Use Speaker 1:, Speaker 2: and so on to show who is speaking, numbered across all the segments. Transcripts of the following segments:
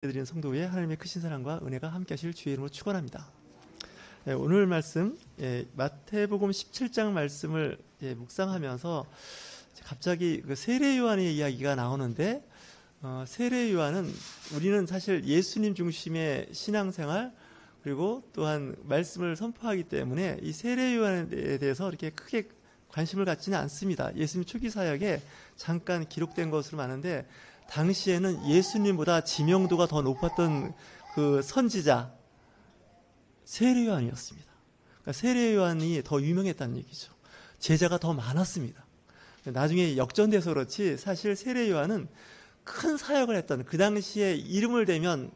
Speaker 1: 드리는 성도의 하나님의 크신 사랑과 은혜가 함께 하실 주의 이름으로 축원합니다. 오늘 말씀 마태복음 17장 말씀을 묵상하면서 갑자기 그 세례 요한의 이야기가 나오는데, 세례 요한은 우리는 사실 예수님 중심의 신앙생활 그리고 또한 말씀을 선포하기 때문에 이 세례 요한에 대해서 이렇게 크게 관심을 갖지는 않습니다. 예수님 초기 사역에 잠깐 기록된 것으로 아는데, 당시에는 예수님보다 지명도가 더 높았던 그 선지자 세례 요한이었습니다. 그러니까 세례 요한이 더 유명했다는 얘기죠. 제자가 더 많았습니다. 나중에 역전돼서 그렇지 사실 세례 요한은 큰 사역을 했던, 그 당시에 이름을 대면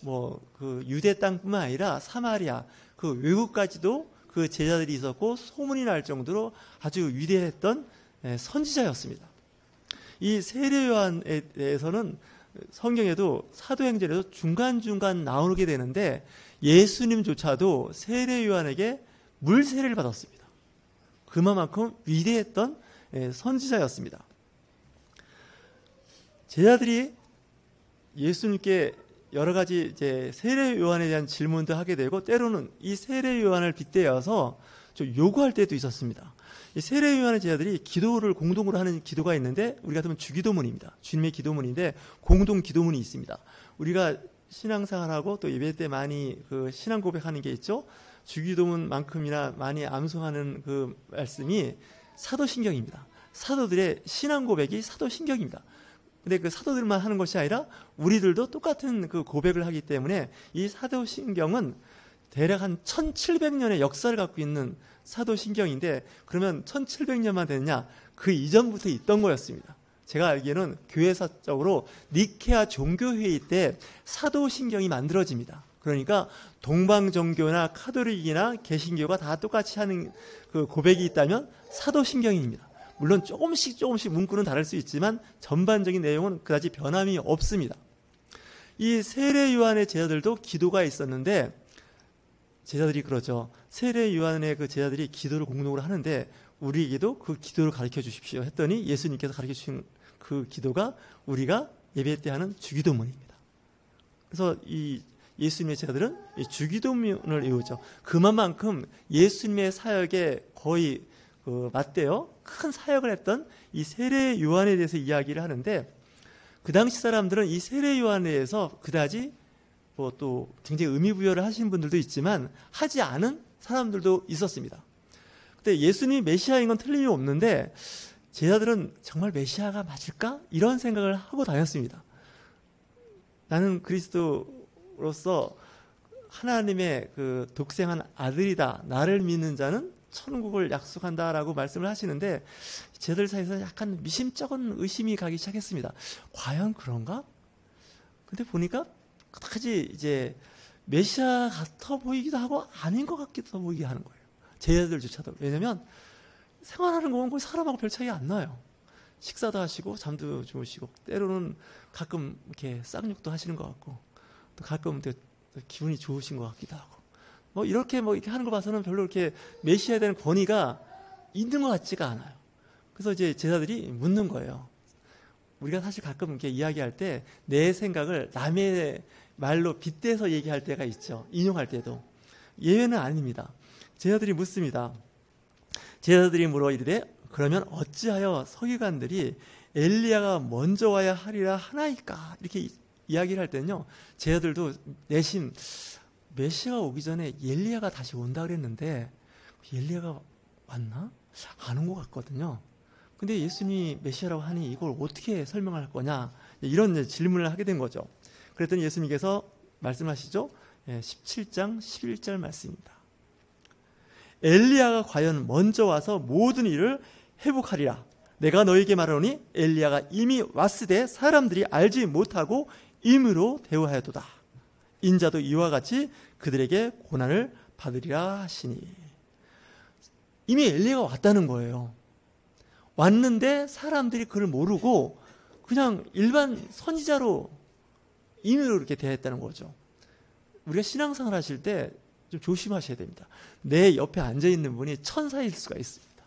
Speaker 1: 그 유대 땅뿐만 아니라 사마리아 그 외국까지도 그 제자들이 있었고 소문이 날 정도로 아주 위대했던 선지자였습니다. 이 세례 요한에 대해서는 성경에도 사도행전에도 중간중간 나오게 되는데, 예수님조차도 세례 요한에게 물 세례를 받았습니다. 그만큼 위대했던 선지자였습니다. 제자들이 예수님께 여러 가지 세례 요한에 대한 질문도 하게 되고, 때로는 이 세례 요한을 빗대어서 좀 요구할 때도 있었습니다. 이 세례 요한의 제자들이 기도를 공동으로 하는 기도가 있는데, 우리 같으면 주기도문입니다. 주님의 기도문인데 공동 기도문이 있습니다. 우리가 신앙생활하고 또 예배 때 많이 그 신앙 고백하는 게 있죠. 주기도문만큼이나 많이 암송하는 그 말씀이 사도신경입니다. 사도들의 신앙 고백이 사도신경입니다. 근데 그 사도들만 하는 것이 아니라 우리들도 똑같은 그 고백을 하기 때문에 이 사도신경은 대략 한 1700년의 역사를 갖고 있는 사도신경인데, 그러면 1700년만 됐냐? 그 이전부터 있던 거였습니다. 제가 알기에는 교회사적으로 니케아 종교회의 때 사도신경이 만들어집니다. 그러니까 동방정교나 카톨릭이나 개신교가 다 똑같이 하는 그 고백이 있다면 사도신경입니다. 물론 조금씩 문구는 다를 수 있지만 전반적인 내용은 그다지 변함이 없습니다. 이 세례 요한의 제자들도 기도가 있었는데, 제자들이 그러죠. 세례 요한의 그 제자들이 기도를 공동으로 하는데 우리에게도 그 기도를 가르쳐 주십시오 했더니, 예수님께서 가르쳐 주신 그 기도가 우리가 예배 때 하는 주기도문입니다. 그래서 이 예수님의 제자들은 이 주기도문을 외우죠. 그만큼 예수님의 사역에 거의 맞대어 큰 사역을 했던 이 세례 요한에 대해서 이야기를 하는데, 그 당시 사람들은 이 세례 요한에 대해서 그다지 또 굉장히 의미 부여를 하시는 분들도 있지만 하지 않은 사람들도 있었습니다. 근데 예수님이 메시아인 건 틀림이 없는데, 제자들은 정말 메시아가 맞을까? 이런 생각을 하고 다녔습니다. 나는 그리스도로서 하나님의 그 독생한 아들이다. 나를 믿는 자는 천국을 약속한다라고 말씀을 하시는데, 제자들 사이에서 약간 미심쩍은 의심이 가기 시작했습니다. 과연 그런가? 근데 보니까 그다지 메시아 같아 보이기도 하고 아닌 것 같기도 보이게 하는 거예요. 제자들조차도. 왜냐하면 생활하는 거 보면 사람하고 별 차이 안 나요. 식사도 하시고 잠도 주무시고, 때로는 가끔 이렇게 쌍욕도 하시는 것 같고, 또 가끔 또 기분이 좋으신 것 같기도 하고, 이렇게 하는 거 봐서는 별로 이렇게 메시아에 대한 권위가 있는 것 같지가 않아요. 그래서 제자들이 묻는 거예요. 우리가 사실 가끔 이렇게 이야기할 때 내 생각을 남의 말로 빗대서 얘기할 때가 있죠. 인용할 때도. 예외는 아닙니다. 제자들이 묻습니다. 제자들이 물어 이르되, 그러면 어찌하여 서기관들이 엘리야가 먼저 와야 하리라 하나이까? 이렇게 이야기를 할 때는요, 제자들도 내심 메시아가 오기 전에 엘리야가 다시 온다 그랬는데 엘리야가 왔나? 안 온 것 같거든요. 근데 예수님이 메시아라고 하니 이걸 어떻게 설명할 거냐, 이런 질문을 하게 된 거죠. 그랬더니 예수님께서 말씀하시죠. 17장 11절 말씀입니다. 엘리야가 과연 먼저 와서 모든 일을 회복하리라. 내가 너에게 말하노니 엘리야가 이미 왔으되 사람들이 알지 못하고 임의로 대우하였도다. 인자도 이와 같이 그들에게 고난을 받으리라 하시니. 이미 엘리야가 왔다는 거예요. 왔는데 사람들이 그걸 모르고 그냥 일반 선지자로 임의로 이렇게 대했다는 거죠. 우리가 신앙생활 하실 때 좀 조심하셔야 됩니다. 내 옆에 앉아있는 분이 천사일 수가 있습니다.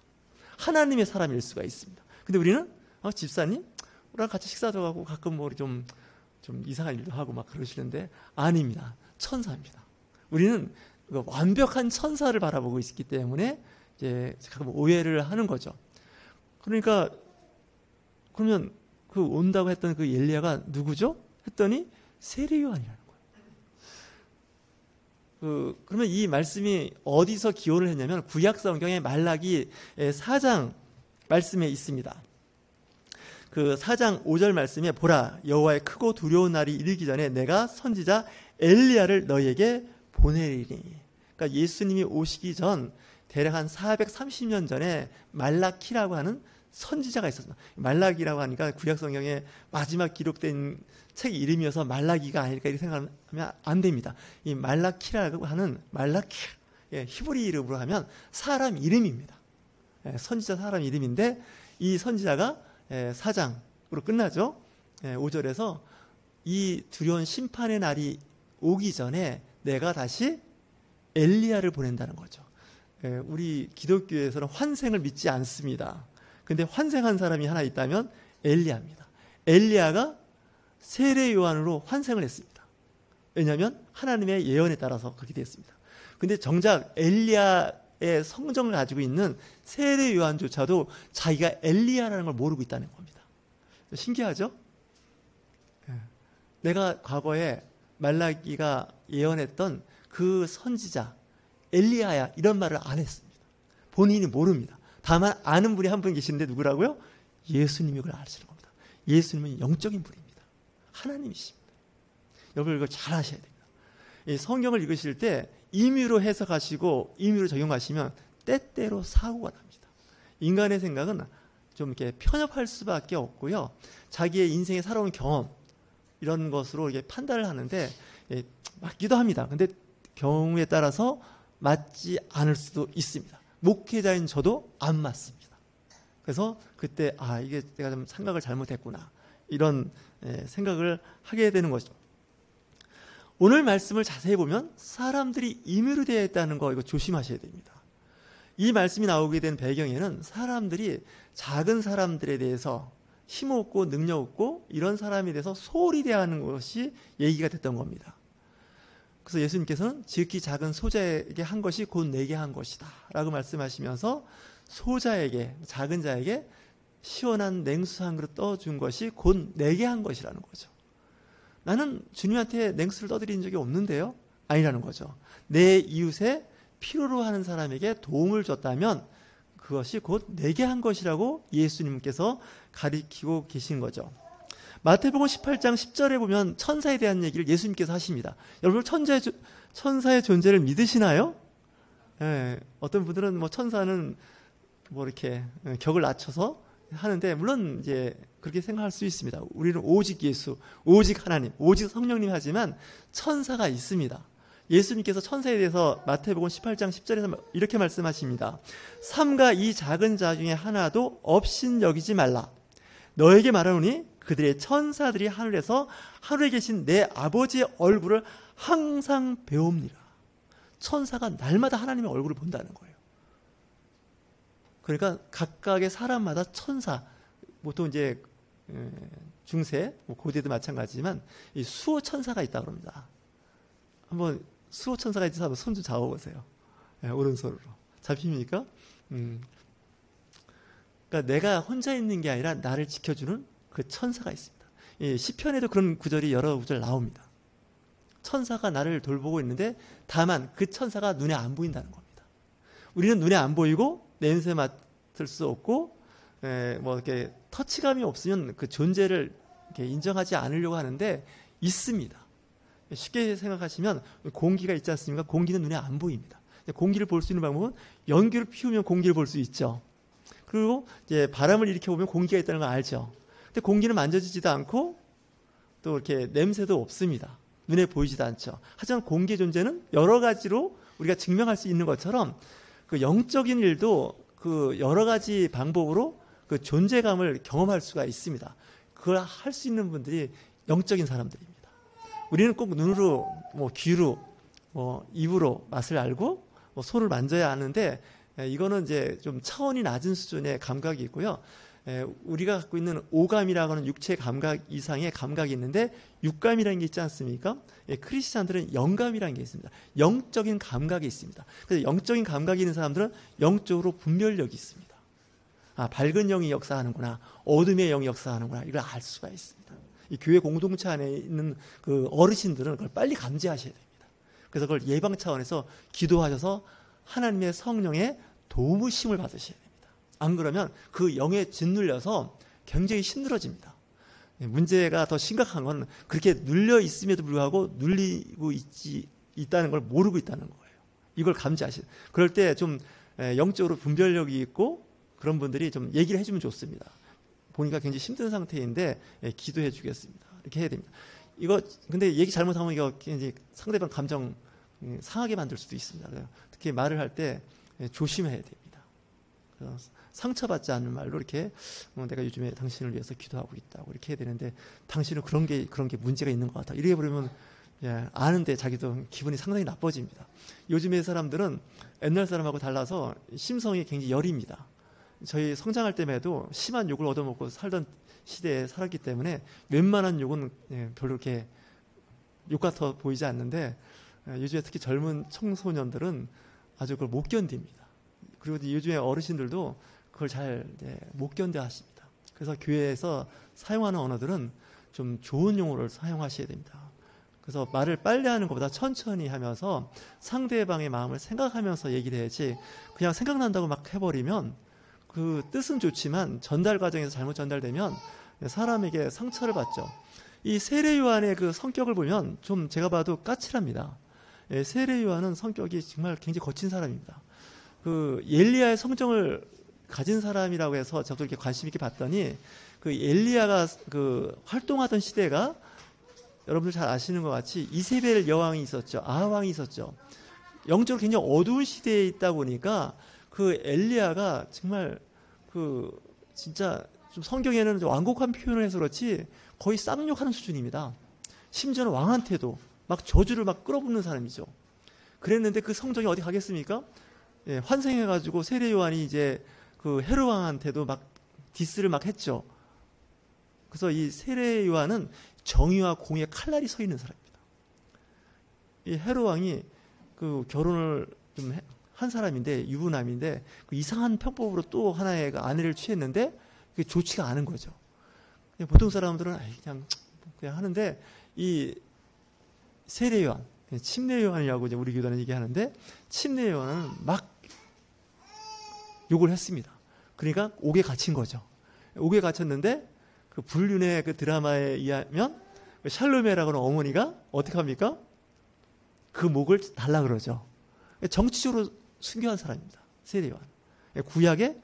Speaker 1: 하나님의 사람일 수가 있습니다. 근데 우리는 집사님? 우리랑 같이 식사도 하고 가끔 좀 좀 이상한 일도 하고 막 그러시는데 아닙니다. 천사입니다. 우리는 완벽한 천사를 바라보고 있기 때문에 이제 가끔 오해를 하는 거죠. 그러니까 그러면 그 온다고 했던 그 엘리야가 누구죠? 했더니 세례 요한이라는 거예요. 그러면 이 말씀이 어디서 기원을 했냐면 구약 성경의 말라기 4장 말씀에 있습니다. 그 4장 5절 말씀에 보라 여호와의 크고 두려운 날이 이르기 전에 내가 선지자 엘리야를 너희에게 보내리니. 그러니까 예수님이 오시기 전 대략 한 430년 전에 말라키라고 하는 선지자가 있었습니다. 말라기라고 하니까 구약 성경에 마지막 기록된 책 이름이어서 말라기가 아닐까 이렇게 생각하면 안 됩니다. 이 말라키라고 하는 말라키, 히브리 이름으로 하면 사람 이름입니다. 선지자 사람 이름인데 이 선지자가 4장으로 끝나죠. 5절에서 이 두려운 심판의 날이 오기 전에 내가 다시 엘리야를 보낸다는 거죠. 우리 기독교에서는 환생을 믿지 않습니다. 근데 환생한 사람이 하나 있다면 엘리야입니다. 엘리야가 세례 요한으로 환생을 했습니다. 왜냐하면 하나님의 예언에 따라서 그렇게 됐습니다. 근데 정작 엘리야의 성정을 가지고 있는 세례 요한조차도 자기가 엘리야라는 걸 모르고 있다는 겁니다. 신기하죠? 내가 과거에 말라기가 예언했던 그 선지자 엘리야야 이런 말을 안 했습니다. 본인이 모릅니다. 다만 아는 분이 한 분 계시는데 누구라고요? 예수님이 그걸 아시는 겁니다. 예수님은 영적인 분입니다. 하나님이십니다. 여러분 이걸 잘 아셔야 됩니다. 이 성경을 읽으실 때 임의로 해석하시고 임의로 적용하시면 때때로 사고가 납니다. 인간의 생각은 좀 이렇게 편협할 수밖에 없고요. 자기의 인생에 살아온 경험 이런 것으로 이게 판단을 하는데 맞기도 합니다. 근데 경우에 따라서 맞지 않을 수도 있습니다. 목회자인 저도 안 맞습니다. 그래서 그때 이게 내가 좀 생각을 잘못했구나 이런 생각을 하게 되는 거죠. 오늘 말씀을 자세히 보면 사람들이 임의로 되어 있다는 거 이거 조심하셔야 됩니다. 이 말씀이 나오게 된 배경에는 사람들이 작은 사람들에 대해서 힘없고 능력 없고 이런 사람에 대해서 소홀히 대하는 것이 얘기가 됐던 겁니다. 그래서 예수님께서는 지극히 작은 소자에게 한 것이 곧 내게 한 것이다 라고 말씀하시면서 소자에게 작은 자에게 시원한 냉수 한 그릇 떠준 것이 곧 내게 한 것이라는 거죠. 나는 주님한테 냉수를 떠드린 적이 없는데요? 아니라는 거죠. 내 이웃에 필요로 하는 사람에게 도움을 줬다면 그것이 곧 내게 한 것이라고 예수님께서 가리키고 계신 거죠. 마태복음 18장 10절에 보면 천사에 대한 얘기를 예수님께서 하십니다. 여러분 천사의 존재를 믿으시나요? 어떤 분들은 천사는 이렇게 격을 낮춰서 하는데 물론 이제 그렇게 생각할 수 있습니다. 우리는 오직 예수, 오직 하나님, 오직 성령님 하지만 천사가 있습니다. 예수님께서 천사에 대해서 마태복음 18장 10절에서 이렇게 말씀하십니다. 삼가 이 작은 자 중에 하나도 없인 여기지 말라. 너에게 말하노니 그들의 천사들이 하늘에 계신 내 아버지의 얼굴을 항상 배웁니다. 천사가 날마다 하나님의 얼굴을 본다는 거예요. 그러니까 각각의 사람마다 천사, 보통 이제 중세, 고대도 마찬가지지만 이 수호 천사가 있다고 합니다. 한번 수호 천사가 있어서 한번 손 좀 잡아보세요. 오른손으로. 잡힙니까? 그러니까 내가 혼자 있는 게 아니라 나를 지켜주는 그 천사가 있습니다. 시편에도 그런 구절이 여러 구절 나옵니다. 천사가 나를 돌보고 있는데 다만 그 천사가 눈에 안 보인다는 겁니다. 우리는 눈에 안 보이고 냄새 맡을 수 없고 이렇게 터치감이 없으면 그 존재를 이렇게 인정하지 않으려고 하는데 있습니다. 쉽게 생각하시면 공기가 있지 않습니까? 공기는 눈에 안 보입니다. 공기를 볼 수 있는 방법은 연기를 피우면 공기를 볼 수 있죠. 그리고 이제 바람을 일으켜 보면 공기가 있다는 걸 알죠. 근데 공기는 만져지지도 않고 또 이렇게 냄새도 없습니다. 눈에 보이지도 않죠. 하지만 공기의 존재는 여러 가지로 우리가 증명할 수 있는 것처럼 그 영적인 일도 그 여러 가지 방법으로 그 존재감을 경험할 수가 있습니다. 그걸 할 수 있는 분들이 영적인 사람들입니다. 우리는 꼭 눈으로, 귀로, 입으로 맛을 알고 손을 만져야 하는데 이거는 이제 좀 차원이 낮은 수준의 감각이 있고요. 우리가 갖고 있는 오감이라고 하는 육체 감각 이상의 감각이 있는데 육감이라는 게 있지 않습니까? 크리스찬들은 영감이라는 게 있습니다. 영적인 감각이 있습니다. 그래서 영적인 감각이 있는 사람들은 영적으로 분별력이 있습니다. 밝은 영이 역사하는구나, 어둠의 영이 역사하는구나, 이걸 알 수가 있습니다. 이 교회 공동체 안에 있는 그 어르신들은 그걸 빨리 감지하셔야 됩니다. 그래서 그걸 예방 차원에서 기도하셔서 하나님의 성령의 도우심을 받으셔야 됩니다. 안 그러면 그 영에 짓눌려서 굉장히 힘들어집니다. 문제가 더 심각한 건 그렇게 눌려 있음에도 불구하고 눌리고 있다는 걸 모르고 있다는 거예요. 이걸 감지하시는. 그럴 때 좀 영적으로 분별력이 있고 그런 분들이 좀 얘기를 해주면 좋습니다. 보니까 굉장히 힘든 상태인데 기도해 주겠습니다. 이렇게 해야 됩니다. 이거 근데 얘기 잘못하면 이거 이제 상대방 감정 상하게 만들 수도 있습니다. 특히 말을 할 때 조심해야 됩니다. 상처받지 않는 말로 이렇게 내가 요즘에 당신을 위해서 기도하고 있다고 이렇게 해야 되는데 당신은 그런 게 문제가 있는 것 같아. 이렇게 버리면 아는데 자기도 기분이 상당히 나빠집니다. 요즘의 사람들은 옛날 사람하고 달라서 심성이 굉장히 여립니다. 저희 성장할 때만 해도 심한 욕을 얻어먹고 살던 시대에 살았기 때문에 웬만한 욕은 별로 이렇게 욕 같아 보이지 않는데 요즘에 특히 젊은 청소년들은 아주 그걸 못 견딥니다. 그리고 요즘에 어르신들도 그걸 잘 못 견뎌 하십니다. 그래서 교회에서 사용하는 언어들은 좀 좋은 용어를 사용하셔야 됩니다. 그래서 말을 빨리 하는 것보다 천천히 하면서 상대방의 마음을 생각하면서 얘기를 해야지 그냥 생각난다고 막 해버리면 그 뜻은 좋지만 전달 과정에서 잘못 전달되면 사람에게 상처를 받죠. 이 세례 요한의 그 성격을 보면 좀 제가 봐도 까칠합니다. 세례 요한은 성격이 정말 굉장히 거친 사람입니다. 그 엘리야의 성정을 가진 사람이라고 해서 저도 이렇게 관심 있게 봤더니 그 엘리야가 그 활동하던 시대가 여러분들 잘 아시는 것 같이 이세벨 여왕이 있었죠. 아하왕이 있었죠. 영적으로 굉장히 어두운 시대에 있다 보니까 그 엘리야가 정말 그 진짜 좀 성경에는 완곡한 표현을 해서 그렇지 거의 쌍욕하는 수준입니다. 심지어는 왕한테도 막 저주를 막 끌어붓는 사람이죠. 그랬는데 그 성정이 어디 가겠습니까? 환생해가지고 세례 요한이 이제 그 헤롯 왕한테도 막 디스를 막 했죠. 그래서 이 세례 요한은 정의와 공의 칼날이 서 있는 사람입니다. 이 헤롯 왕이 그 결혼을 좀 한 사람인데 유부남인데 그 이상한 편법으로 또 하나의 그 아내를 취했는데 그게 좋지가 않은 거죠. 보통 사람들은 그냥 하는데 이 세례 요한, 침례 요한이라고 이제 우리 교단은 얘기하는데 침례 요한은 막 욕을 했습니다. 그러니까 옥에 갇힌 거죠. 옥에 갇혔는데 그 불륜의 그 드라마에 의하면 샬로메라고 하는 어머니가 어떻게 합니까? 그 목을 달라 그러죠. 정치적으로 순교한 사람입니다. 세례 요한. 구약의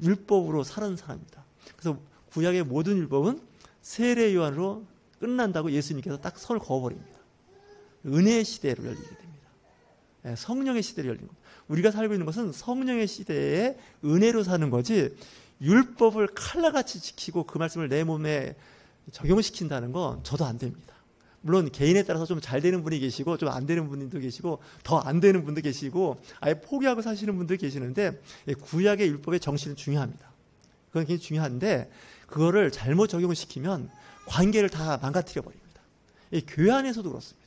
Speaker 1: 율법으로 살은 사람입니다. 그래서 구약의 모든 율법은 세례 요한으로 끝난다고 예수님께서 딱 선을 그어버립니다. 은혜의 시대로 열리게 됩니다. 성령의 시대로 열리는 겁니다. 우리가 살고 있는 것은 성령의 시대에 은혜로 사는 거지 율법을 칼날같이 지키고 그 말씀을 내 몸에 적용시킨다는 건 저도 안 됩니다. 물론 개인에 따라서 좀 잘 되는 분이 계시고 좀 안 되는 분도 계시고 더 안 되는 분도 계시고 아예 포기하고 사시는 분도 계시는데 구약의 율법의 정신은 중요합니다. 그건 굉장히 중요한데 그거를 잘못 적용시키면 관계를 다 망가뜨려 버립니다. 교회 안에서도 그렇습니다.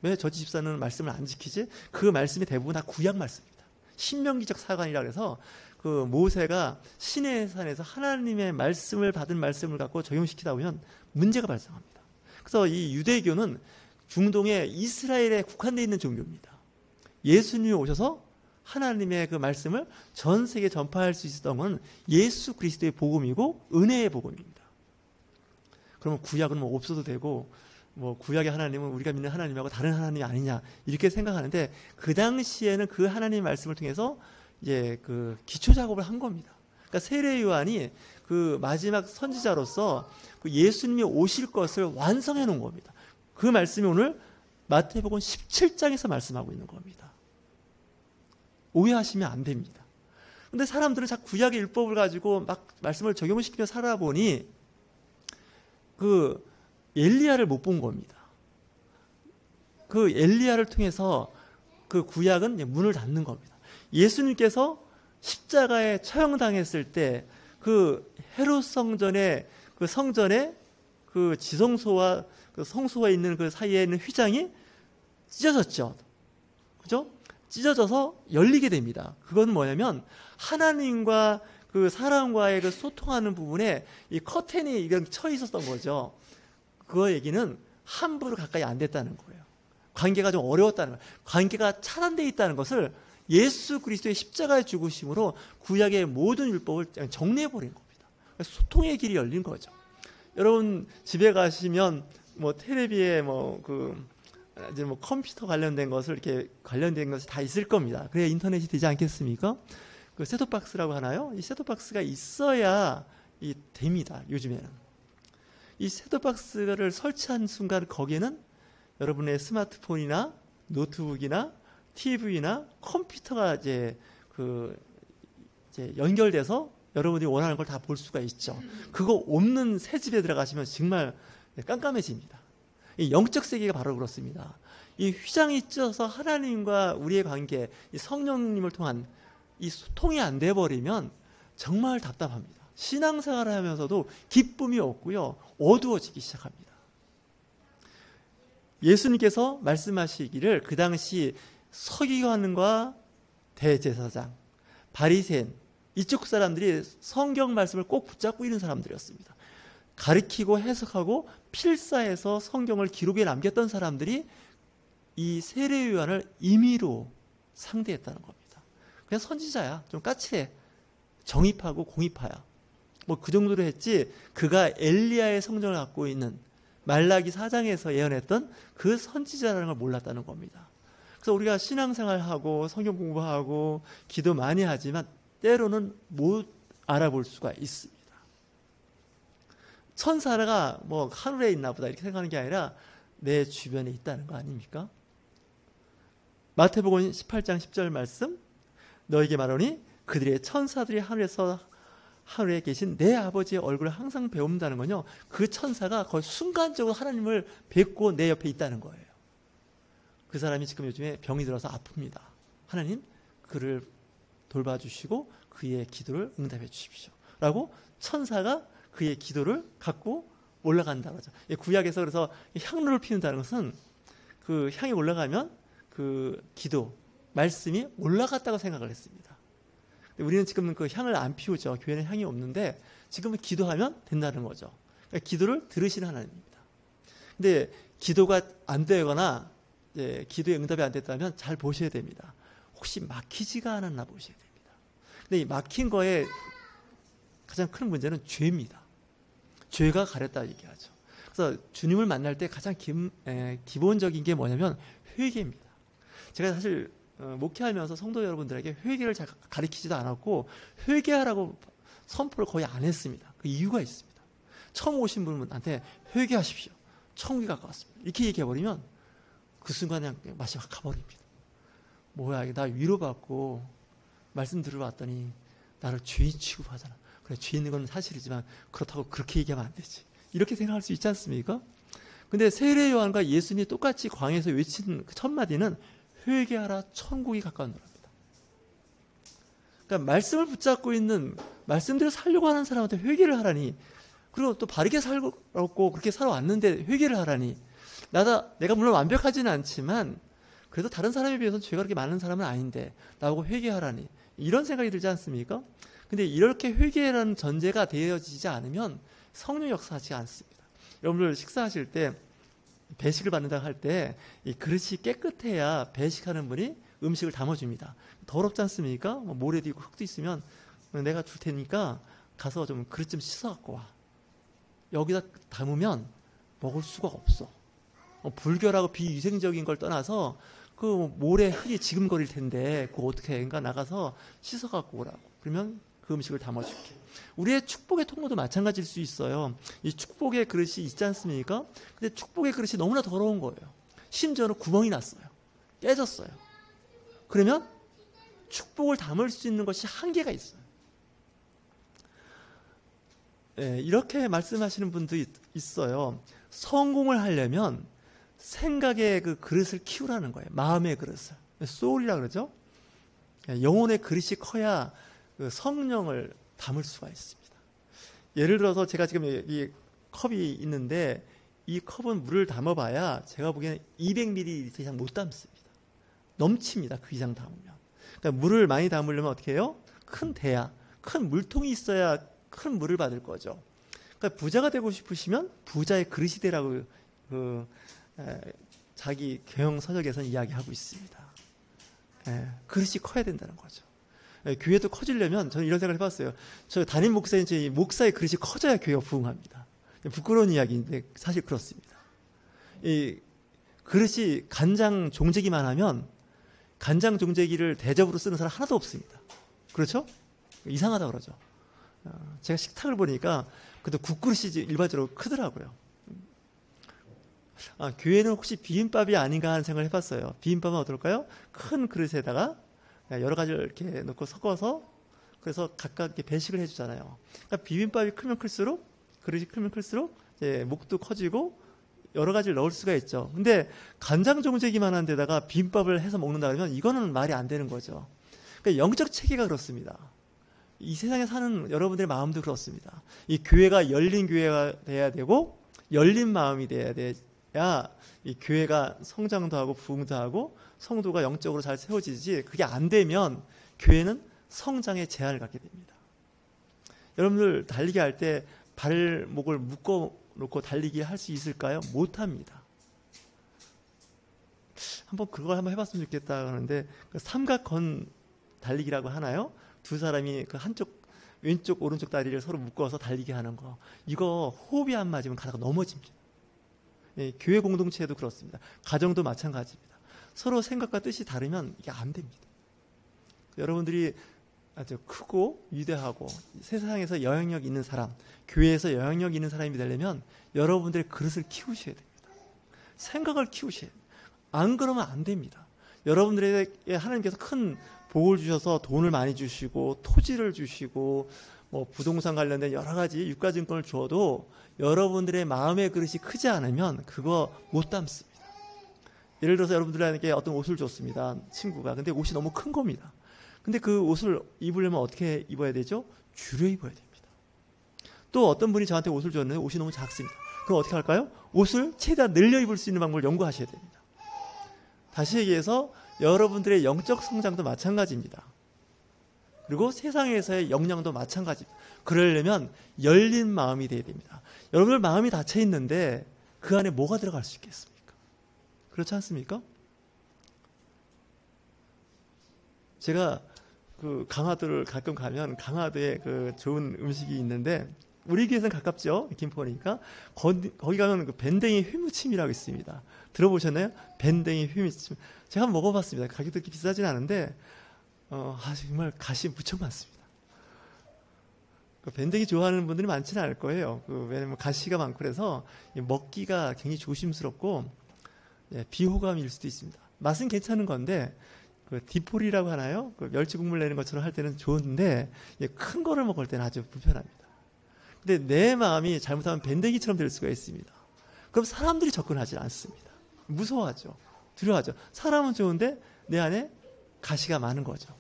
Speaker 1: 왜 저 집사는 말씀을 안 지키지? 그 말씀이 대부분 다 구약 말씀입니다. 신명기적 사관이라 그래서 그 모세가 시내 산에서 하나님의 말씀을 받은 말씀을 갖고 적용시키다 보면 문제가 발생합니다. 그래서 이 유대교는 중동의 이스라엘에 국한되어 있는 종교입니다. 예수님이 오셔서 하나님의 그 말씀을 전 세계에 전파할 수 있었던 건 예수 그리스도의 복음이고 은혜의 복음입니다. 그러면 구약은 뭐 없어도 되고 뭐 구약의 하나님은 우리가 믿는 하나님하고 다른 하나님이 아니냐 이렇게 생각하는데 그 당시에는 그 하나님의 말씀을 통해서 이제 그 기초 작업을 한 겁니다. 그러니까 세례 요한이 그 마지막 선지자로서 그 예수님이 오실 것을 완성해 놓은 겁니다. 그 말씀이 오늘 마태복음 17장에서 말씀하고 있는 겁니다. 오해하시면 안 됩니다. 그런데 사람들은 자꾸 구약의 율법을 가지고 막 말씀을 적용시키며 살아보니 그 엘리야를 못 본 겁니다. 그 엘리야를 통해서 그 구약은 문을 닫는 겁니다. 예수님께서 십자가에 처형당했을 때 그 헤롯 성전의 그 성전에 그 지성소와 그 성소가 있는 그 사이에 있는 휘장이 찢어졌죠. 그죠? 찢어져서 열리게 됩니다. 그건 뭐냐면 하나님과 그 사람과의 그 소통하는 부분에 이 커튼이 이런 쳐 있었던 거죠. 그 얘기는 함부로 가까이 안 됐다는 거예요. 관계가 좀 어려웠다는 거예요. 관계가 차단되어 있다는 것을 예수 그리스도의 십자가의 죽으심으로 구약의 모든 율법을 정리해버린 겁니다. 소통의 길이 열린 거죠. 여러분 집에 가시면 뭐 텔레비에 이제 컴퓨터 관련된 것을 이렇게 관련된 것이 다 있을 겁니다. 그래야 인터넷이 되지 않겠습니까? 그 셋톱박스라고 하나요? 이 셋톱박스가 있어야 됩니다. 요즘에는 이 셋톱박스를 설치한 순간 거기에는 여러분의 스마트폰이나 노트북이나 TV나 컴퓨터가 이제 연결돼서 여러분이 원하는 걸 다 볼 수가 있죠. 그거 없는 새 집에 들어가시면 정말 깜깜해집니다. 이 영적 세계가 바로 그렇습니다. 이 휘장이 찢어서 하나님과 우리의 관계, 이 성령님을 통한 이 소통이 안 돼 버리면 정말 답답합니다. 신앙생활을 하면서도 기쁨이 없고요, 어두워지기 시작합니다. 예수님께서 말씀하시기를 그 당시 서기관과 대제사장, 바리새인 이쪽 사람들이 성경 말씀을 꼭 붙잡고 있는 사람들이었습니다. 가르치고 해석하고 필사해서 성경을 기록에 남겼던 사람들이 이 세례 요한을 임의로 상대했다는 겁니다. 그냥 선지자야, 좀 까칠해, 정입하고 공입하야, 뭐 그 정도로 했지 그가 엘리야의 성전을 갖고 있는 말라기 4장에서 예언했던 그 선지자라는 걸 몰랐다는 겁니다. 그래서 우리가 신앙생활하고 성경 공부하고 기도 많이 하지만 때로는 못 알아볼 수가 있습니다. 천사가 뭐 하늘에 있나 보다 이렇게 생각하는 게 아니라 내 주변에 있다는 거 아닙니까? 마태복음 18장 10절 말씀, 너에게 말하노니 그들의 천사들이 하늘에 계신 내 아버지의 얼굴을 항상 배운다는 건요, 그 천사가 거의 순간적으로 하나님을 뵙고 내 옆에 있다는 거예요. 그 사람이 지금 요즘에 병이 들어서 아픕니다. 하나님 그를 돌봐주시고 그의 기도를 응답해 주십시오 라고 천사가 그의 기도를 갖고 올라간다고 하죠. 구약에서 그래서 향로를 피운다는 것은 그 향이 올라가면 그 기도, 말씀이 올라갔다고 생각을 했습니다. 우리는 지금 그 향을 안 피우죠. 교회는 향이 없는데 지금은 기도하면 된다는 거죠. 그러니까 기도를 들으시는 하나님입니다. 근데 기도가 안 되거나 기도의 응답이 안 됐다면 잘 보셔야 됩니다. 혹시 막히지가 않았나 보셔야 됩니다. 근데 이 막힌 거에 가장 큰 문제는 죄입니다. 죄가 가렸다 얘기하죠. 그래서 주님을 만날 때 가장 기본적인 게 뭐냐면 회개입니다. 제가 사실 목회하면서 성도 여러분들에게 회개를 잘 가르치지도 않았고 회개하라고 선포를 거의 안 했습니다. 그 이유가 있습니다. 처음 오신 분한테 회개하십시오, 천국이 가까웠습니다, 이렇게 얘기해버리면 그 순간에 그냥 맛이 확 가버립니다. 뭐야, 나 위로받고 말씀 들어봤더니 나를 죄인 취급하잖아. 그래, 죄 있는 건 사실이지만 그렇다고 그렇게 얘기하면 안 되지, 이렇게 생각할 수 있지 않습니까? 근데 세례 요한과 예수님이 똑같이 광야에서 외친 그 첫 마디는 회개하라, 천국이 가까운도랍니다. 그러니까 말씀을 붙잡고 있는, 말씀대로 살려고 하는 사람한테 회개를 하라니, 그리고 또 바르게 살고 그렇게 살아왔는데 회개를 하라니, 내가 물론 완벽하지는 않지만 그래도 다른 사람에 비해서는 죄가 그렇게 많은 사람은 아닌데 나보고 회개하라니, 이런 생각이 들지 않습니까? 근데 이렇게 회개라는 전제가 되어지지 않으면 성령 역사하지 않습니다. 여러분들 식사하실 때 배식을 받는다고 할 때 이 그릇이 깨끗해야 배식하는 분이 음식을 담아줍니다. 더럽지 않습니까? 모래도 있고 흙도 있으면 내가 줄 테니까 가서 좀 그릇 좀 씻어갖고 와, 여기다 담으면 먹을 수가 없어. 불결하고 비위생적인 걸 떠나서 그 모래 흙이 지금거릴 텐데 그거 어떻게 해인가, 나가서 씻어갖고 오라고. 그러면 그 음식을 담아줄게. 우리의 축복의 통로도 마찬가지일 수 있어요. 이 축복의 그릇이 있지 않습니까? 근데 축복의 그릇이 너무나 더러운 거예요. 심지어는 구멍이 났어요, 깨졌어요. 그러면 축복을 담을 수 있는 것이 한계가 있어요. 이렇게 말씀하시는 분도 있어요. 성공을 하려면 생각의 그 그릇을 키우라는 거예요. 마음의 그릇을. 소울이라 그러죠. 영혼의 그릇이 커야 그 성령을 담을 수가 있습니다. 예를 들어서 제가 지금 이 컵이 있는데 이 컵은 물을 담아봐야 제가 보기에는 200ml 이상 못 담습니다. 넘칩니다. 그 이상 담으면. 그러니까 물을 많이 담으려면 어떻게 해요? 큰 대야, 큰 물통이 있어야 큰 물을 받을 거죠. 그러니까 부자가 되고 싶으시면 부자의 그릇이 되라고 자기 경영 서적에서는 이야기하고 있습니다. 그릇이 커야 된다는 거죠. 교회도 커지려면 저는 이런 생각을 해봤어요. 저 담임 목사인 제 목사의 그릇이 커져야 교회가 부흥합니다. 부끄러운 이야기인데 사실 그렇습니다. 이 그릇이 간장 종재기만 하면 간장 종재기를 대접으로 쓰는 사람 하나도 없습니다. 그렇죠? 이상하다 그러죠. 제가 식탁을 보니까 그래도 국그릇이 일반적으로 크더라고요. 교회는 혹시 비빔밥이 아닌가 하는 생각을 해봤어요. 비빔밥은 어떨까요? 큰 그릇에다가 여러 가지를 이렇게 넣고 섞어서 그래서 각각 이렇게 배식을 해주잖아요. 그러니까 비빔밥이 크면 클수록 그릇이 크면 클수록 이제 목도 커지고 여러 가지를 넣을 수가 있죠. 근데 간장 종재기만 한 데다가 비빔밥을 해서 먹는다 그러면 이거는 말이 안 되는 거죠. 그러니까 영적 체계가 그렇습니다. 이 세상에 사는 여러분들의 마음도 그렇습니다. 이 교회가 열린 교회가 돼야 되고 열린 마음이 돼야 돼야 이 교회가 성장도 하고 부흥도 하고 성도가 영적으로 잘 세워지지, 그게 안 되면 교회는 성장에 제한을 갖게 됩니다. 여러분들 달리기 할 때 발목을 묶어 놓고 달리기 할 수 있을까요? 못합니다. 그걸 한번 해봤으면 좋겠다 하는데 삼각건 달리기라고 하나요? 두 사람이 그 한쪽 왼쪽 오른쪽 다리를 서로 묶어서 달리기 하는 거, 이거 호흡이 안 맞으면 가다가 넘어집니다. 교회 공동체도 그렇습니다. 가정도 마찬가지입니다. 서로 생각과 뜻이 다르면 이게 안 됩니다. 여러분들이 아주 크고 위대하고 세상에서 영향력 있는 사람, 교회에서 영향력 있는 사람이 되려면 여러분들의 그릇을 키우셔야 됩니다. 생각을 키우셔야 됩니다. 안 그러면 안 됩니다. 여러분들에게 하나님께서 큰 복을 주셔서 돈을 많이 주시고 토지를 주시고 뭐 부동산 관련된 여러 가지 유가증권을 주어도 여러분들의 마음의 그릇이 크지 않으면 그거 못 담습니다. 예를 들어서 여러분들에게 어떤 옷을 줬습니다. 친구가. 근데 옷이 너무 큰 겁니다. 근데 그 옷을 입으려면 어떻게 입어야 되죠? 줄여 입어야 됩니다. 또 어떤 분이 저한테 옷을 줬는데 옷이 너무 작습니다. 그럼 어떻게 할까요? 옷을 최대한 늘려 입을 수 있는 방법을 연구하셔야 됩니다. 다시 얘기해서 여러분들의 영적 성장도 마찬가지입니다. 그리고 세상에서의 역량도 마찬가지입니다. 그러려면 열린 마음이 되어야 됩니다. 여러분들 마음이 닫혀 있는데 그 안에 뭐가 들어갈 수 있겠습니까? 그렇지 않습니까? 제가 그 강화도를 가끔 가면 강화도에 그 좋은 음식이 있는데 우리 교회에서는 가깝죠. 김포니까. 거기 가면 그 밴댕이 회무침이라고 있습니다. 들어보셨나요? 밴댕이 회무침. 제가 한번 먹어봤습니다. 가격도 그렇게 비싸진 않은데 정말 가시 무척 많습니다. 그 밴댕이 좋아하는 분들이 많지는 않을 거예요. 왜냐면 가시가 많고 그래서 먹기가 굉장히 조심스럽고 비호감일 수도 있습니다. 맛은 괜찮은 건데 그 디포리라고 하나요? 그 멸치 국물 내는 것처럼 할 때는 좋은데 큰 거를 먹을 때는 아주 불편합니다. 근데 내 마음이 잘못하면 밴댕이처럼 될 수가 있습니다. 그럼 사람들이 접근하지 않습니다. 무서워하죠. 두려워하죠. 사람은 좋은데 내 안에 가시가 많은 거죠.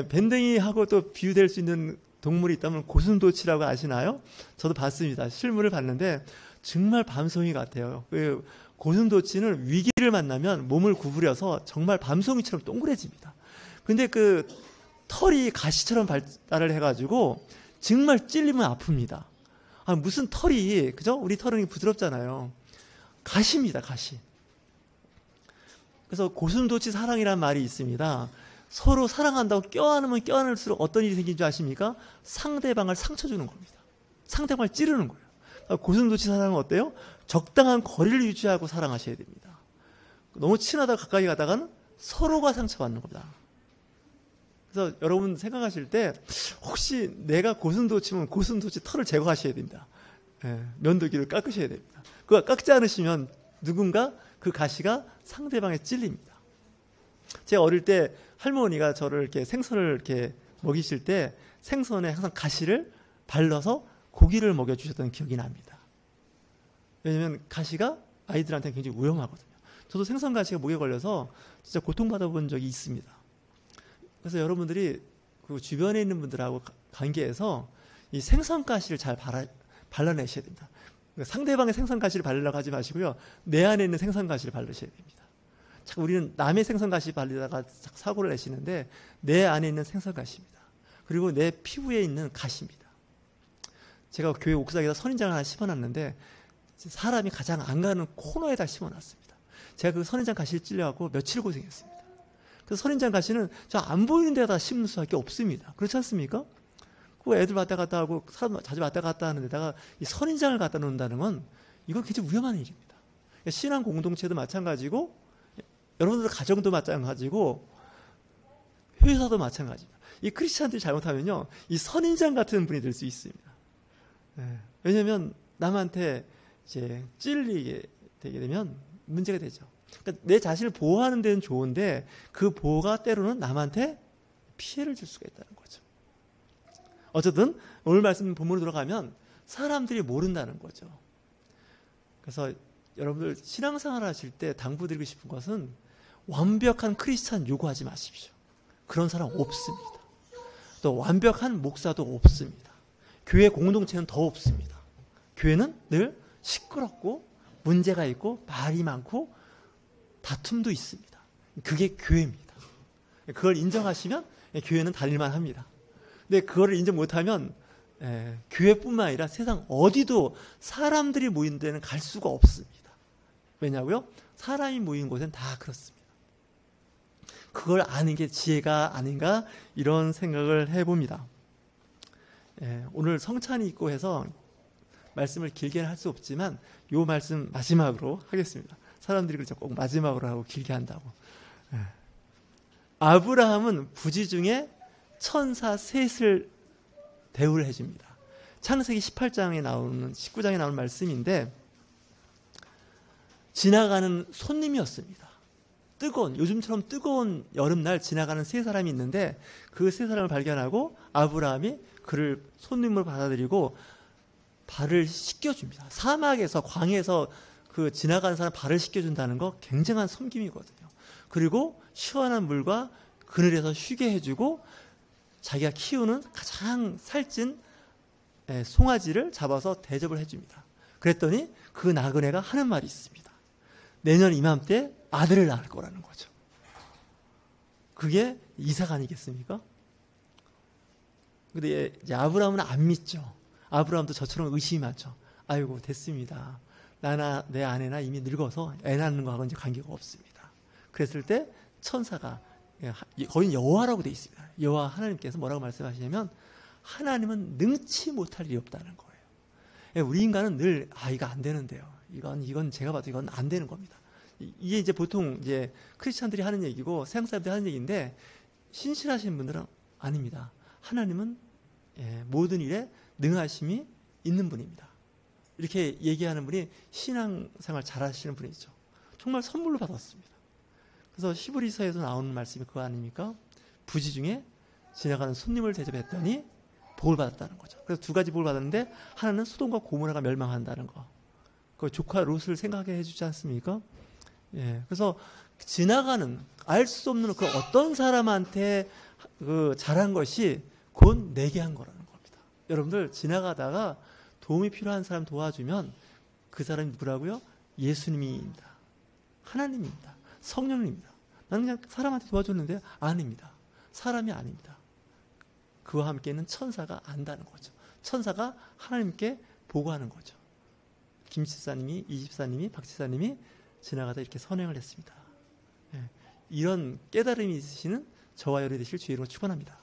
Speaker 1: 밴댕이하고 또 비유될 수 있는 동물이 있다면 고슴도치라고 아시나요? 저도 봤습니다. 실물을 봤는데 정말 밤송이 같아요. 고슴도치는 위기를 만나면 몸을 구부려서 정말 밤송이처럼 동그래집니다. 근데 그 털이 가시처럼 발달을 해가지고 정말 찔리면 아픕니다. 무슨 털이, 그죠? 우리 털은 부드럽잖아요. 가시입니다, 가시. 그래서 고슴도치 사랑이라는 말이 있습니다. 서로 사랑한다고 껴안으면 껴안을수록 어떤 일이 생긴 줄 아십니까? 상대방을 상처 주는 겁니다. 상대방을 찌르는 거예요. 고슴도치 사랑은 어때요? 적당한 거리를 유지하고 사랑하셔야 됩니다. 너무 친하다가 가까이 가다가는 서로가 상처받는 겁니다. 그래서 여러분 생각하실 때 혹시 내가 고슴도치면 고슴도치 털을 제거하셔야 됩니다. 면도기를 깎으셔야 됩니다. 그거 깎지 않으시면 누군가 그 가시가 상대방에 찔립니다. 제가 어릴 때 할머니가 저를 이렇게 생선을 이렇게 먹이실 때 생선에 항상 가시를 발라서 고기를 먹여주셨던 기억이 납니다. 왜냐하면 가시가 아이들한테 굉장히 위험하거든요. 저도 생선 가시가 목에 걸려서 진짜 고통받아본 적이 있습니다. 그래서 여러분들이 그 주변에 있는 분들하고 관계에서 이 생선가시를 잘 발라내셔야 됩니다. 상대방의 생선가시를 바르려고 하지 마시고요. 내 안에 있는 생선가시를 바르셔야 됩니다. 자꾸 우리는 남의 생선가시 바르다가 사고를 내시는데 내 안에 있는 생선가시입니다. 그리고 내 피부에 있는 가시입니다. 제가 교회 옥상에다 선인장을 하나 심어놨는데 사람이 가장 안 가는 코너에다 심어놨습니다. 제가 그 선인장 가시를 찔려갖고 며칠 고생했습니다. 그래서 선인장 가시는 저 안 보이는 데다 심을 수밖에 없습니다. 그렇지 않습니까? 그 애들 왔다 갔다 하고 사람 자주 왔다 갔다 하는 데다가 이 선인장을 갖다 놓는다는 건 이건 굉장히 위험한 일입니다. 신앙 공동체도 마찬가지고 여러분들 가정도 마찬가지고 회사도 마찬가지입니다. 이 크리스찬들이 잘못하면요, 이 선인장 같은 분이 될 수 있습니다. 왜냐하면 남한테 이제 찔리게 되게 되면 문제가 되죠. 그러니까 내 자신을 보호하는 데는 좋은데 그 보호가 때로는 남한테 피해를 줄 수가 있다는 거죠. 어쨌든 오늘 말씀 본문으로 들어가면 사람들이 모른다는 거죠. 그래서 여러분들 신앙생활 하실 때 당부드리고 싶은 것은 완벽한 크리스찬 요구하지 마십시오. 그런 사람 없습니다. 또 완벽한 목사도 없습니다. 교회 공동체는 더 없습니다. 교회는 늘 시끄럽고 문제가 있고 말이 많고 다툼도 있습니다. 그게 교회입니다. 그걸 인정하시면 교회는 다닐만 합니다. 근데 그거를 인정 못하면 교회뿐만 아니라 세상 어디도 사람들이 모이는 데는 갈 수가 없습니다. 왜냐고요? 사람이 모이는 곳은 다 그렇습니다. 그걸 아는 게 지혜가 아닌가 이런 생각을 해봅니다. 오늘 성찬이 있고 해서 말씀을 길게는 할 수 없지만 이 말씀 마지막으로 하겠습니다. 사람들이 그렇죠. 꼭 마지막으로 하고 길게 한다고. 아브라함은 부지 중에 천사 셋을 대우를 해줍니다. 창세기 18장에 나오는 19장에 나오는 말씀인데 지나가는 손님이었습니다. 요즘처럼 뜨거운 여름날 지나가는 세 사람이 있는데 그 세 사람을 발견하고 아브라함이 그를 손님으로 받아들이고 발을 씻겨줍니다. 사막에서 광해에서 그 지나가는 사람 발을 씻겨준다는 거 굉장한 섬김이거든요. 그리고 시원한 물과 그늘에서 쉬게 해주고 자기가 키우는 가장 살찐 송아지를 잡아서 대접을 해줍니다. 그랬더니 그 나그네가 하는 말이 있습니다. 내년 이맘때 아들을 낳을 거라는 거죠. 그게 이삭 아니겠습니까? 근데 이제 아브라함은 안 믿죠. 아브라함도 저처럼 의심이 많죠. 아이고 됐습니다. 나나 내 아내나 이미 늙어서 애 낳는 거하고 이제 관계가 없습니다. 그랬을 때 천사가 거의 여호와라고 돼 있습니다. 여호와 하나님께서 뭐라고 말씀하시냐면 하나님은 능치 못할 일이 없다는 거예요. 우리 인간은 늘 이거 안 되는데요. 이건 제가 봐도 이건 안 되는 겁니다. 이게 이제 보통 이제 크리스찬들이 하는 얘기고 서양 사람들이 하는 얘기인데 신실하신 분들은 아닙니다. 하나님은 모든 일에 능하심이 있는 분입니다. 이렇게 얘기하는 분이 신앙생활 잘 하시는 분이죠. 정말 선물로 받았습니다. 그래서 히브리서에서 나오는 말씀이 그거 아닙니까? 부지 중에 지나가는 손님을 대접했더니 복을 받았다는 거죠. 그래서 두 가지 복을 받았는데 하나는 소돔과 고모라가 멸망한다는 거. 그 조카 롯을 생각하게 해주지 않습니까? 그래서 지나가는 알 수 없는 그 어떤 사람한테 그 잘한 것이 곧 내게 한 거라는 겁니다. 여러분들 지나가다가 도움이 필요한 사람 도와주면 그 사람이 누구라고요? 예수님입니다. 하나님입니다. 성령님입니다. 나는 그냥 사람한테 도와줬는데 아닙니다. 사람이 아닙니다. 그와 함께는 천사가 안다는 거죠. 천사가 하나님께 보고하는 거죠. 김 집사님이, 이 집사님이, 박 집사님이 지나가다 이렇게 선행을 했습니다. 이런 깨달음이 있으시는 저와 여러분이 되실 주의 이름으로 축원합니다.